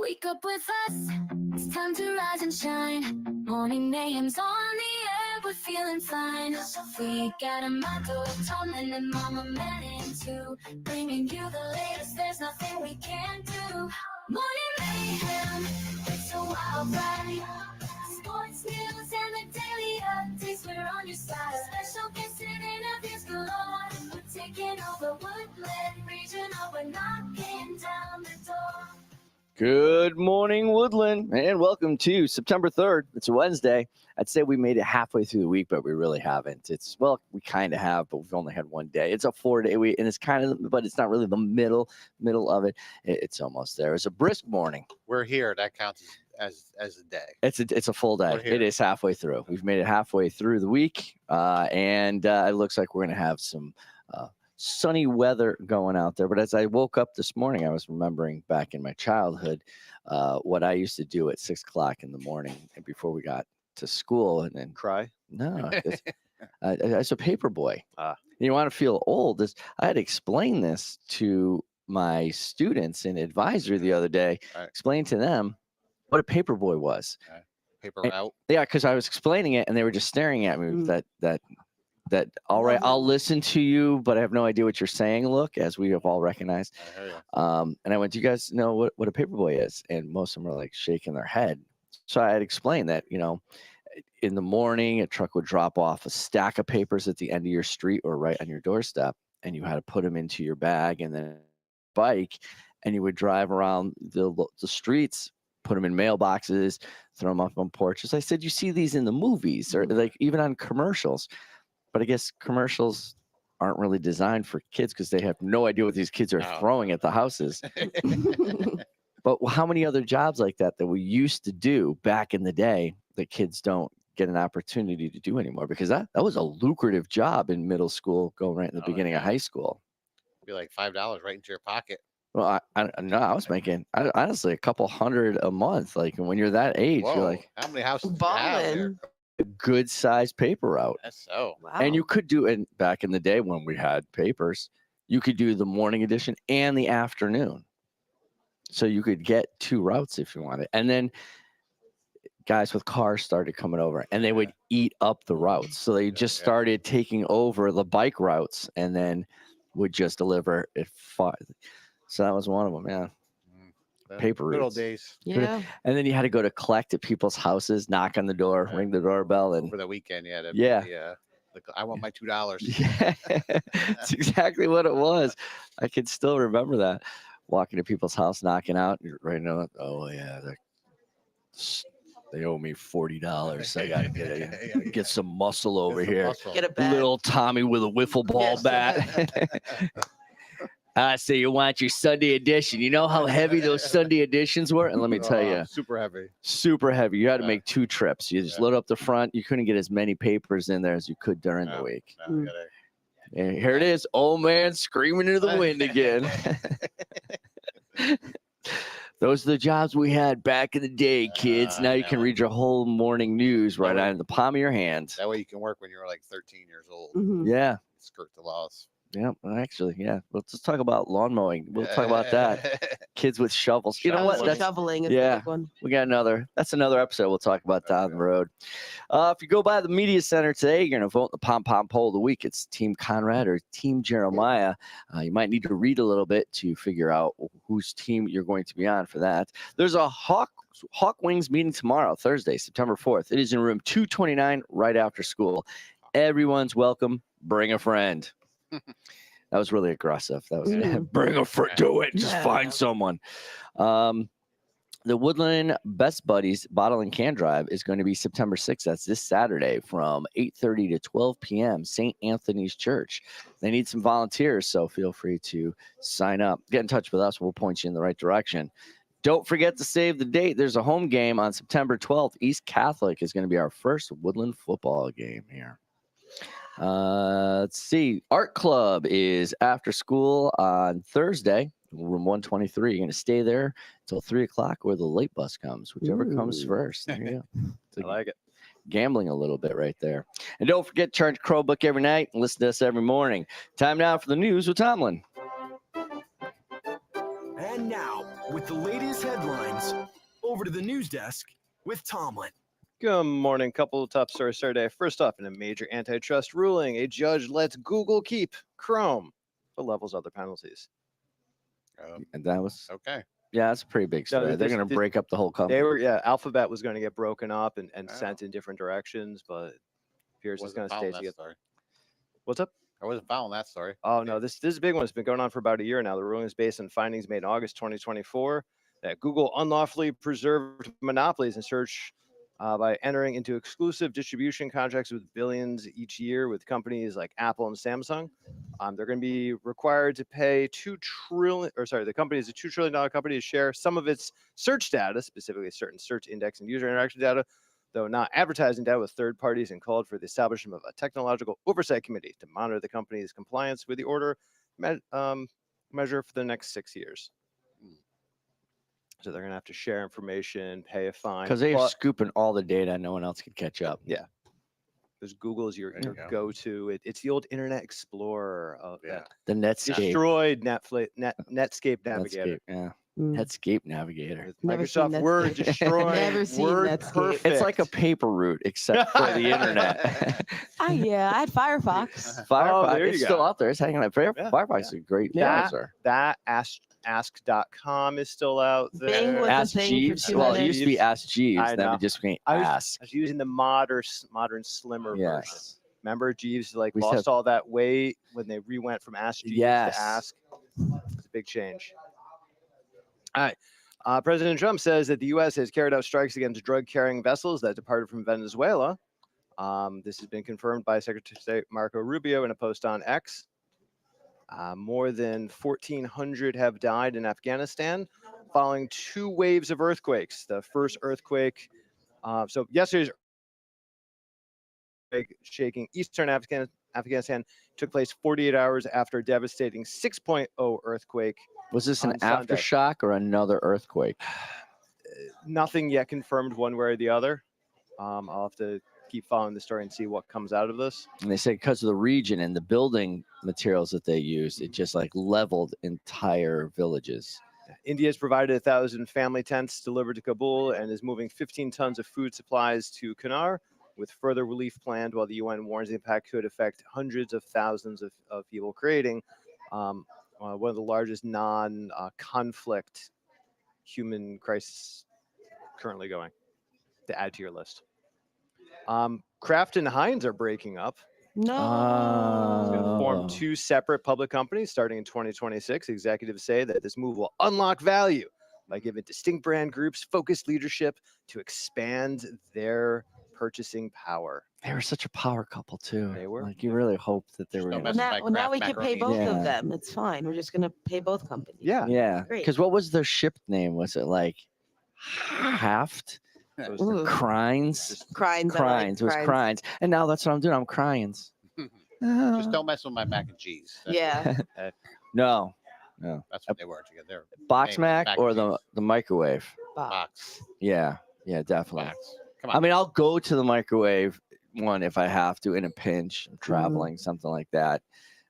Wake up with us, it's time to rise and shine. Morning mayhem's on the air, we're feeling fine. We got a motto, Tomlin and Mama Manning too. Bringing you the latest, there's nothing we can't do. Morning mayhem, it's a wild ride. Sports news and the daily updates, we're on your side. Special guests and interviews galore. We're taking over Woodland Regional, we're knocking down the door. Good morning, Woodland, and welcome to September 3rd. It's a Wednesday. I'd say we made it halfway through the week, but we really haven't. We kind of have, but we've only had one day. It's a 4-day week, and but it's not really the middle of it. It's almost there. It's a brisk morning. We're here. That counts as a day. It's a full day. It is halfway through. We've made it halfway through the week, and it looks like we're going to have some sunny weather going out there. But as I woke up this morning, I was remembering back in my childhood what I used to do at 6 o'clock in the morning and before we got to school. And then Cry? No, I was a paper boy. You want to feel old. I had to explain this to my students in advisory the other day, explain to them what a paper boy was. Paper route? Yeah, because I was explaining it and they were just staring at me with that all right, I'll listen to you, but I have no idea what you're saying. Look, as we have all recognized. And I went, do you guys know what a paperboy is? And most of them were like shaking their head. So I had explained that, in the morning, a truck would drop off a stack of papers at the end of your street or right on your doorstep, and you had to put them into your bag and then bike, and you would drive around the streets, put them in mailboxes, throw them up on porches. I said, you see these in the movies or like even on commercials. But I guess commercials aren't really designed for kids because they have no idea what these kids are throwing at the houses. But how many other jobs like that we used to do back in the day that kids don't get an opportunity to do anymore? Because that was a lucrative job in middle school, going right in the beginning of high school. It'd be like $5 right into your pocket. Well, I was making honestly a couple $100 a month. Like when you're that age, you're like, how many houses do you have here? A good sized paper route. That's so. Wow. And you could do it back in the day when we had papers, you could do the morning edition and the afternoon. So you could get 2 routes if you wanted. And then guys with cars started coming over and they would eat up the routes. So they just started taking over the bike routes and then would just deliver at 5. So that was one of them, yeah. Paper routes. Good old days. Yeah. And then you had to go to collect at people's houses, knock on the door, ring the doorbell, and for the weekend, I want my $2. Yeah, that's exactly what it was. I can still remember that. Walking to people's house, knocking out, you're right now. Oh yeah, they owe me $40. I gotta get some muscle over here. Get a bat. Little Tommy with a wiffle ball bat. I say you want your Sunday edition. You know how heavy those Sunday editions were? And let me tell you. Super heavy. Super heavy. You had to make 2 trips. You just load up the front. You couldn't get as many papers in there as you could during the week. And here it is. Old man screaming into the wind again. Those are the jobs we had back in the day, kids. Now you can read your whole morning news right out of the palm of your hand. That way you can work when you're like 13 years old. Yeah. Skirt the laws. Yeah, actually, yeah. Let's talk about lawn mowing. We'll talk about that. Kids with shovels. You know what? Shoveling is a big one. We got that's another episode we'll talk about down the road. If you go by the media center today, you're going to vote in the pom-pom poll of the week. It's Team Conrad or Team Jeremiah. You might need to read a little bit to figure out whose team you're going to be on for that. There's a Hawk Wings meeting tomorrow, Thursday, September 4th. It is in room 229 right after school. Everyone's welcome. Bring a friend. That was really aggressive. That was bring a friend to it. Just find someone. The Woodland Best Buddies Bottle and Can Drive is going to be September 6th. That's this Saturday from 8:30 to 12 p.m. St. Anthony's Church. They need some volunteers, so feel free to sign up. Get in touch with us. We'll point you in the right direction. Don't forget to save the date. There's a home game on September 12th. East Catholic is going to be our first Woodland football game here. Let's see. Art Club is after school on Thursday, room 123. You're going to stay there until 3 o'clock where the late bus comes, whichever comes first. There you go. I like it. Gambling a little bit right there. And don't forget to charge Chromebook every night and listen to us every morning. Time now for the news with Tomlin. And now, With the latest headlines, over to the news desk with Tomlin. Good morning. Couple of top stories today. First off, in a major antitrust ruling, a judge lets Google keep Chrome but levels other penalties. And that was Okay. yeah, that's a pretty big story. They're going to break up the whole company. Alphabet was going to get broken up and sent in different directions, but appears it's going to stay together. What's up? I wasn't following that story. Oh no, this is a big one. It's been going on for about a year now. The ruling is based on findings made in August 2024 that Google unlawfully preserved monopolies in search by entering into exclusive distribution contracts with billions each year with companies like Apple and Samsung. They're going to be required to pay the company is a $2 trillion company to share some of its search data, specifically certain search index and user interaction data, though not advertising data, with third parties, and called for the establishment of a technological oversight committee to monitor the company's compliance with the order measure for the next 6 years. So they're going to have to share information, pay a fine. Because they're scooping all the data. No one else can catch up. Yeah. Because Google is your go-to. It's the old Internet Explorer. The Netscape. Destroyed Netscape Navigator. Yeah. Netscape Navigator. Microsoft Word destroyed. Never seen Word Netscape. perfect. It's like a paper route, except for the internet. Yeah, I had Firefox. Firefox, there you it's go. still out there. It's hanging out. Firefox is a great browser. That ask.com is still out there. Bing was Ask a thing Jeeves. for 2 Well, it minutes. used to be Ask Jeeves. I Then know. it just became I Ask. was using the modern slimmer version. Yes. Remember, Jeeves We lost said- all that weight when they re-went from Ask Jeeves Yes. to Ask. It's a big change. All right. President Trump says that the U.S. has carried out strikes against drug-carrying vessels that departed from Venezuela. This has been confirmed by Secretary of State Marco Rubio in a post on X. More than 1,400 have died in Afghanistan following 2 waves of earthquakes. The first earthquake, so yesterday's earthquake shaking eastern Afghanistan took place 48 hours after a devastating 6.0 earthquake. Was this an on Sunday. aftershock or another earthquake? Nothing yet confirmed one way or the other. I'll have to keep following the story and see what comes out of this. And they say because of the region and the building materials that they used, it just like leveled entire villages. India has provided 1,000 family tents delivered to Kabul and is moving 15 tons of food supplies to Kinne, with further relief planned, while the UN warns the impact could affect hundreds of thousands of people, creating one of the largest non-conflict human crisis currently going, to add to your list. Kraft and Heinz are breaking up. No. It's going to Oh. form 2 separate public companies starting in 2026. Executives say that this move will unlock value by giving distinct brand groups focused leadership to expand their purchasing power. They were such a power couple too. They were. Like you really hoped that they were Don't going mess to. with my Now we Kraft can pay both macaroni. Yeah. of them. It's fine. We're just gonna pay both companies. Yeah. Yeah. Great. Because what was their ship name? Was it like Haft? Ooh. Crines? Crines. Crines. It was Crines. And now that's what I'm doing. I'm Cryins. Just don't mess with my mac and cheese. Yeah. No. That's what they were together. They're Box named Mac and or cheese. the microwave? Box. Yeah. Yeah, definitely. Box. Come on. I mean, I'll go to the microwave one if I have to in a pinch. I'm traveling, something like that.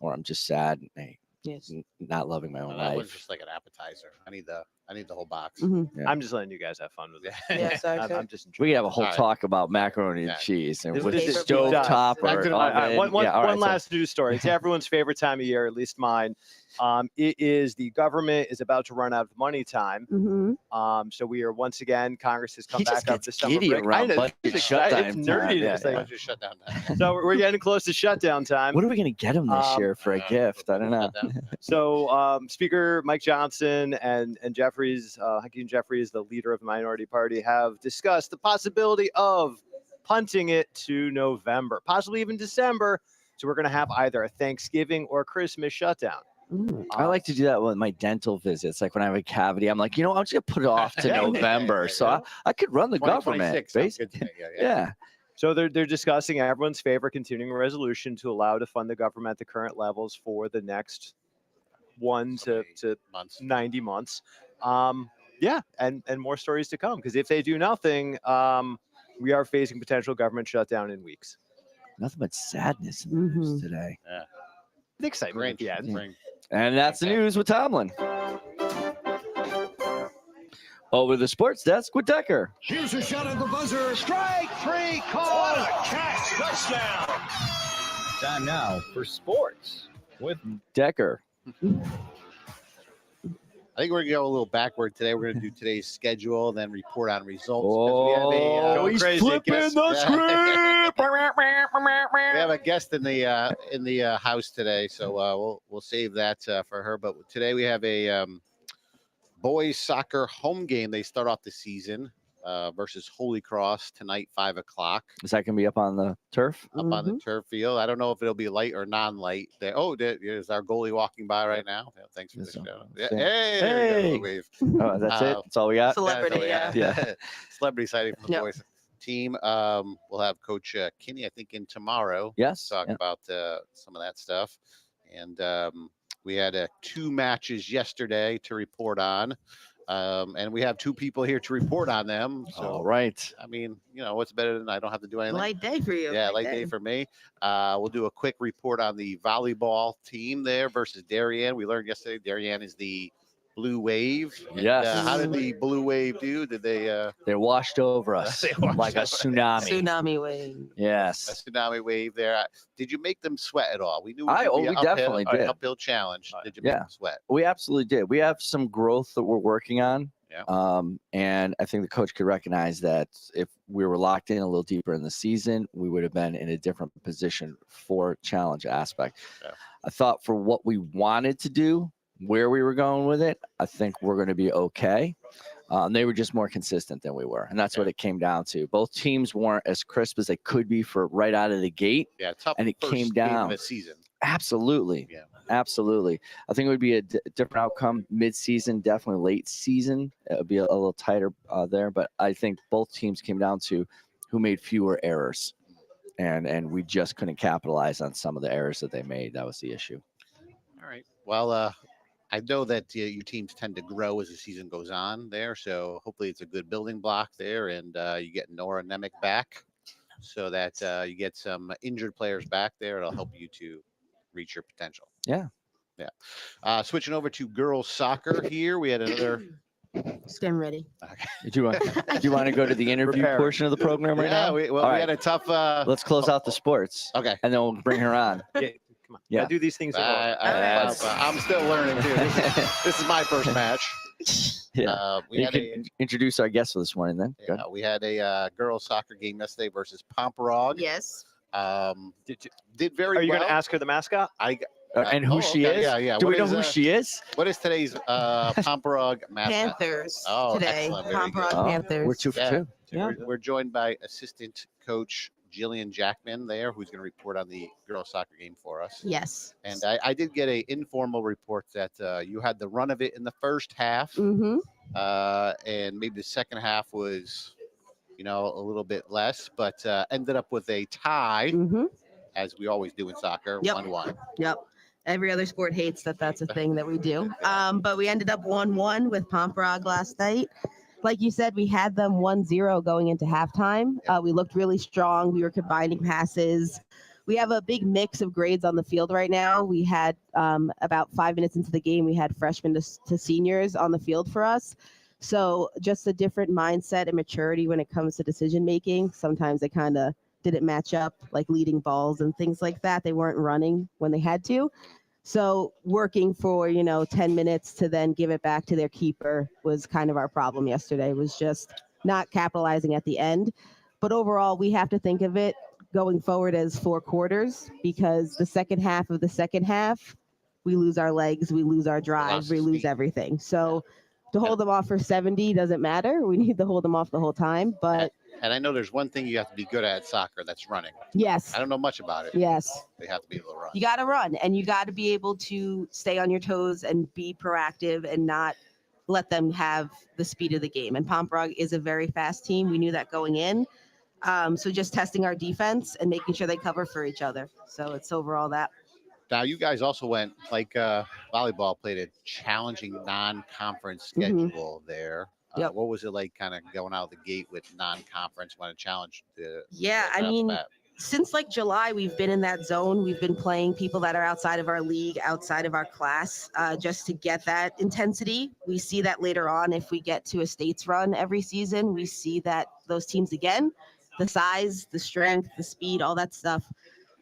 Or I'm just sad and Yes. not loving my own that was life. just like an appetizer. I need the whole box. Mhm. Yeah. I'm just letting you guys have fun with it. Yeah, sorry, I'm sorry. just We could have a whole All right. top about macaroni and Yeah. cheese and This- with this is stove deep top dive. or Back to the- oven. One Yeah, all right, so- last news story. It's everyone's favorite time of year, at least mine. It is the government is about to run out of money time. Mm-hmm. So we are once again, Congress has come He back just up gets the summer giddy break. around I know, budget it's exciting. shutdown It's time. nerdy. Yeah, It's like- Why don't you shut down now? So we're getting close to shutdown time. What are we going to get him this year for a gift? I don't know. Shut down. So Speaker Mike Johnson and Jeffries, Hakeem Jeffries, the leader of the minority party, have discussed the possibility of punting it to November, possibly even December. So we're going to have either a Thanksgiving or Christmas shutdown. I like to do that with my dental visits. Like when I have a cavity, I'm like, I'm just going to put it off to Yeah. November. So I could run the government. 2026 sounds Basically. good to me. Yeah. So they're discussing everyone's favorite continuing resolution to allow to fund the government at the current levels for the next 1 to Months. 90 months. Yeah, and more stories to come, because if they do nothing, we are facing potential government shutdown in weeks. Nothing but sadness in the news today. The excitement at Great. the end. Bring- And that's the news with Tomlin. Over to the sports desk with Decker. Here's a shot at the buzzer. Strike 3 call. What a catch. Touchdown. Time now for sports with Decker. I think we're gonna go a little backward today. We're gonna do today's schedule, then report on results. 'cause Oh, we he's have a flipping guest. the script. We have a guest in the house today, so we'll save that for her. But today we have a boys soccer home game. They start off the season versus Holy Cross tonight, 5 o'clock. Is that going to be up on the turf? Up on the turf field. I don't know if it'll be light or non-light. There's our goalie walking by right now. Yeah, thanks for Yes, the sir. shout out. Yeah, Same. hey, there you Hey. go, wave. Oh, that's it? That's all we got? Celebrity, That's all we yeah. got. Celebrity sighting from the Yep. boys team. We'll have Coach Kinne, I think, in tomorrow. Yes. Talk Yeah. about some of that stuff. And we had 2 matches yesterday to report on. And we have 2 people here to report on them. So, All right. I mean, what's better than I don't have to do anything? Light day for you. Yeah, light day for me. We'll do a quick report on the volleyball team there versus Darien. We learned yesterday Darien is the Blue Wave. And, Yes. how did the Blue Wave do? Did they They washed over us They washed like a over us. tsunami. Tsunami wave. a Yes. tsunami wave there? Did you make them sweat at all? We knew it We would be an definitely uphill, did. uphill challenge. Did you make Yeah. them sweat? We absolutely did. We have some growth that we're working on. Yeah. And I think the coach could recognize that if we were locked in a little deeper in the season, we would have been in a different position for challenge aspect. Yeah. I thought for what we wanted to do, where we were going with it, I think we're going to be okay. They were just more consistent than we were. And that's what it came down to. Both teams weren't as crisp as they could be for right out of the gate. Yeah, tough. And it first came game down. of the season. Absolutely. Yeah. Absolutely. I think it would be a different outcome mid-season, definitely late season. It would be a little tighter there. But I think both teams came down to who made fewer errors. And we just couldn't capitalize on some of the errors that they made. That was the issue. All right. Well, I know that your teams tend to grow as the season goes on there. So hopefully it's a good building block there. And you get Nora Nemec back so that you get some injured players back there. It'll help you to reach your potential. Yeah. Yeah. Switching over to girls soccer here. We had another. Stand ready. Do you want to go to the interview Prepare. portion of the program right Yeah, now? we All right. had a tough. Let's close out the sports. Okay. And then we'll bring her on. Yeah, come on. Yeah. I do these things. in order. I'm still learning too. This is my first match. Yeah. We You had can introduce our guest for this morning then. Go ahead. we had a girls soccer game yesterday versus Pomperog. Yes. Did very Are you well. going to ask her the mascot? And who she okay, is? Yeah. Do we What know is, who she is? What is today's Pomperog mascot? Panthers Oh, today. excellent. Very good. Pomperog Oh, Panthers. We're 2 for Yeah. 2. Yeah. We're joined by assistant coach Jillian Jackman there, who's going to report on the girls soccer game for us. Yes. And I did get a informal report that you had the run of it in the first half, Mm-hmm. and maybe the second half was, a little bit less, but ended up with a tie, Mm-hmm. as we always do in soccer, Yep. 1-1. Yep. Every other sport hates that that's a thing that we do. But we ended up 1-1 with Pomperog last night. Like you said, we had them 1-0 going into halftime. We looked really strong. We were combining passes. We have a big mix of grades on the field right now. We had about 5 minutes into the game, we had freshmen to seniors on the field for us. So just a different mindset and maturity when it comes to decision making. Sometimes they kind of didn't match up, like leading balls and things like that. They weren't running when they had to. So working for, 10 minutes to then give it back to their keeper was kind of our problem yesterday, was just not capitalizing at the end. But overall, we have to think of it going forward as 4 quarters, because the second half of the second half, we lose our legs, we lose our drive, we lose speed. everything. So to hold them off for 70 doesn't matter. We need to hold them off the whole time. But And I know there's one thing you have to be good at soccer, that's running. yes, I don't know much about it. yes. They have to be able to run. You got to run, and you got to be able to stay on your toes and be proactive and not let them have the speed of the game. And Pomperog is a very fast team. We knew that going in. So just testing our defense and making sure they cover for each other. So it's overall that. Now, you guys also went, volleyball played a challenging non-conference Mhm. schedule there. Yep. What was it like kind of going out of the gate with non-conference when a challenge? Yeah, I right off the mean, bat? since like July, we've been in that zone. We've been playing people that are outside of our league, outside of our class, just to get that intensity. We see that later on if we get to a states run every season. We see that those teams again, the size, the strength, the speed, all that stuff.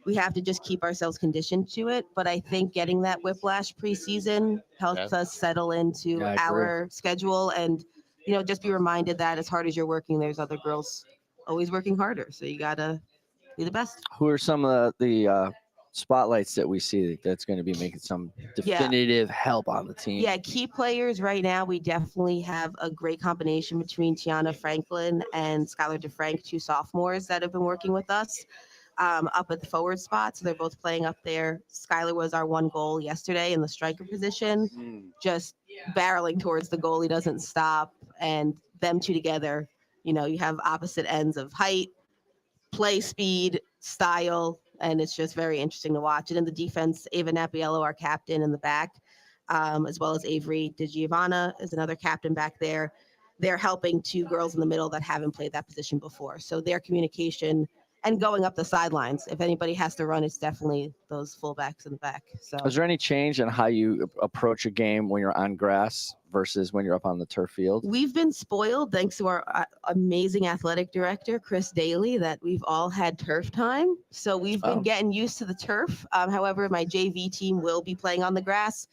We have to just keep ourselves conditioned to it. But I think getting that whiplash preseason helps us settle into Yeah, I agree. our schedule and, just be reminded that as hard as you're working, there's other girls always working harder. So you got to be the best. Who are some of the spotlights that we see that's going to be making some definitive help on the team? Yeah, key players right now, we definitely have a great combination between Tiana Franklin and Skylar DeFrank, 2 sophomores that have been working with us up at the forward spot. So they're both playing up there. Skylar was our 1 goal yesterday in the striker position, just barreling towards the goal. He doesn't stop. And them 2 together, you have opposite ends of height, play speed, style, and it's just very interesting to watch. And in the defense, Ava Napiello, our captain in the back, as well as Avery DiGiovanna is another captain back there. They're helping 2 girls in the middle that haven't played that position before. So their communication and going up the sidelines, if anybody has to run, it's definitely those fullbacks in the back. So is there any change in how you approach a game when you're on grass versus when you're up on the turf field? We've been spoiled thanks to our amazing athletic director, Chris Daly, that we've all had turf time. So we've been getting used to the turf. However, my JV team will be playing on the grass.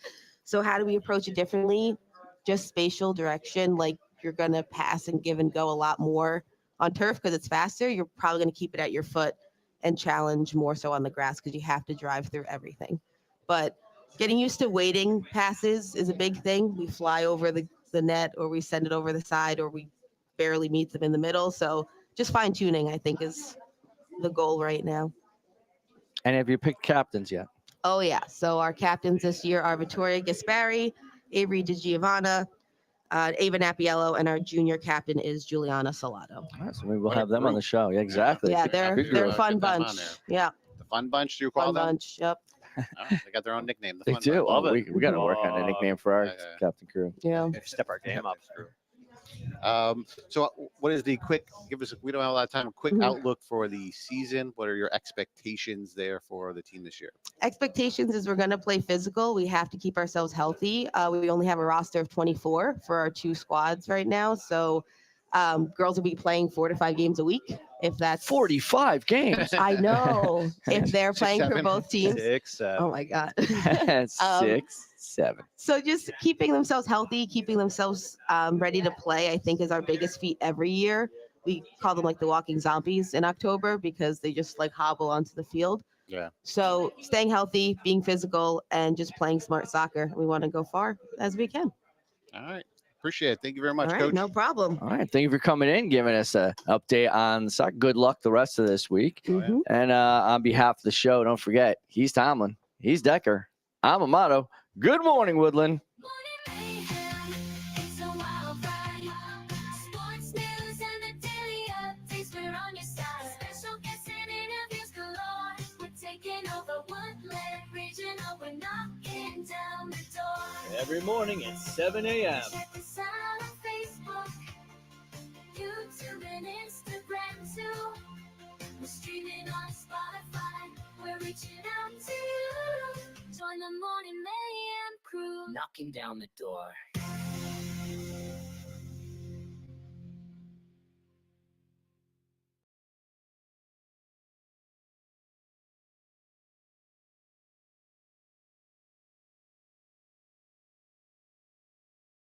So how do we approach it differently? Just spatial direction, like you're going to pass and give and go a lot more on turf because it's faster. You're probably going to keep it at your foot and challenge more so on the grass because you have to drive through everything. But getting used to waiting passes is a big thing. We fly over the net or we send it over the side or we barely meet them in the middle. So just fine tuning, I think, is the goal right now. And have you picked captains yet? Oh, yeah. So our captains this year are Vittoria Gaspari, Avery DiGiovanna, Ava Napiello, and our junior captain is Juliana Salado. All right, so maybe we'll have them on the show. Yeah, exactly. Yeah, they're a fun bunch. Yeah. The fun bunch, you call Fun them? bunch, yep. They got their own nickname. The They fun do. bunch. Love Oh, it. we got to work on a nickname for our captain crew. Yeah. Step our game up. Screw. So what is the quick, we don't have a lot of time, a quick Mhm. outlook for the season. What are your expectations there for the team this year? Expectations is we're going to play physical. We have to keep ourselves healthy. We only have a roster of 24 for our 2 squads right now. So girls will be playing 4 to 5 games a week. If that's 45 games. I know. If they're 6, playing for 7. both teams. 6, 7. Oh my God. 6, 7. So just keeping themselves healthy, keeping themselves ready to play, I think is our biggest feat every year. We call them like the walking zombies in October because they just like hobble onto the field. Yeah. So staying healthy, being physical, and just playing smart soccer. We want to go far as we can. All right. Appreciate it. Thank you very much, All right, Coach. no problem. All right. Thank you for coming in, giving us an update on soccer. Good luck the rest of this week. Mhm. And on behalf of the show, don't forget, he's Tomlin, he's Decker, I'm Amato. Good morning, Woodland. Morning mayhem, it's a wild ride. Sports news and the daily updates, we're on your side. Special guests and interviews galore. We're taking over Woodland Regional. We're knocking down the door. Every morning at 7 a.m. Check us out on Facebook, YouTube, and Instagram too. We're streaming on Spotify. We're reaching out to you. Join the Morning Mayhem crew. Knocking down the door.